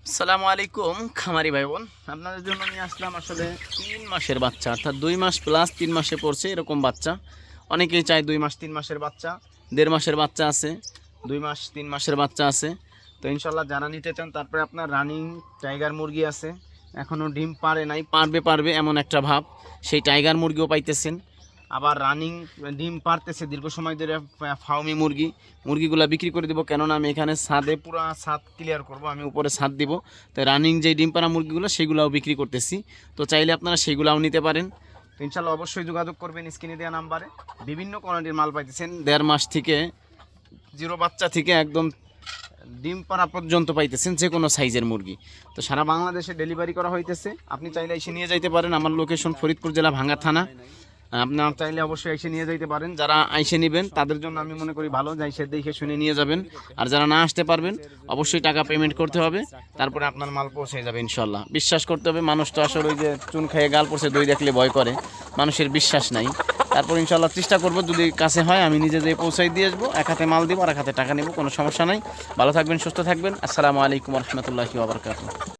আসসালামু আলাইকুম খামারি ভাই বোন, আপনাদের জন্য নিয়ে আসলাম আসলে 3 মাসের বাচ্চা, অর্থাৎ 2 মাস প্লাস 3 মাসে পড়ছে এরকম বাচ্চা। অনেকেই চায় 2 মাস 3 মাসের বাচ্চা, 1.5 মাসের বাচ্চা আছে, 2 মাস 3 মাসের বাচ্চা আছে। তো ইনশাল্লাহ যারা নিতে চান, তারপরে আপনার রানিং টাইগার মুরগি আছে, এখনও ডিম পারে নাই, পারবে এমন একটা ভাব, সেই টাইগার মুরগিও পাইতেছেন। আবার রানিং ডিম পারতেছে দীর্ঘ সময় ধরে ফাউমি মুরগিগুলো বিক্রি করে দেবো, কেননা আমি এখানে ছাদে পুরো ছাদ ক্লিয়ার করব, আমি উপরে ছাদ দিব। তো রানিং যেই ডিম পাড়া মুরগিগুলো সেগুলোও বিক্রি করতেছি, তো চাইলে আপনারা সেগুলোও নিতে পারেন। তো ইনশাল্লাহ অবশ্যই যোগাযোগ করবেন স্ক্রিনে দেওয়া নাম্বারে। বিভিন্ন কোয়ালিটির মাল পাইতেছেন, 1.5 মাস থেকে জিরো বাচ্চা থেকে একদম ডিম পাড়া পর্যন্ত পাইতেছেন, যে কোনো সাইজের মুরগি। তো সারা বাংলাদেশে ডেলিভারি করা হইতেছে, আপনি চাইলে এসে নিয়ে যাইতে পারেন। আমার লোকেশন ফরিদপুর জেলা ভাঙ্গা থানা। আপনার চাইলে অবশ্যই এসে নিয়ে যাইতে পারেন। যারা আইসে নেবেন তাদের জন্য আমি মনে করি ভালো, যাই সে দেখে শুনে নিয়ে যাবেন। আর যারা না আসতে পারবেন অবশ্যই টাকা পেমেন্ট করতে হবে, তারপরে আপনার মাল পৌঁছে যাবে ইনশাল্লাহ। বিশ্বাস করতে হবে, মানুষ তো আসলে ওই যে চুন খেয়ে গাল পড়ছে দই দেখলে ভয় করে, মানুষের বিশ্বাস নাই। তারপর ইনশাল্লাহ চেষ্টা করবো, যদি কাছে হয় আমি নিজে যেয়ে পৌঁছাই দিয়ে আসবো, এক হাতে মাল দিব আর এক হাতে টাকা নেবো, কোনো সমস্যা নাই। ভালো থাকবেন, সুস্থ থাকবেন। আসসালামু আলাইকুম রহমতুল্লাহি ওয়া বারাকাতুহু।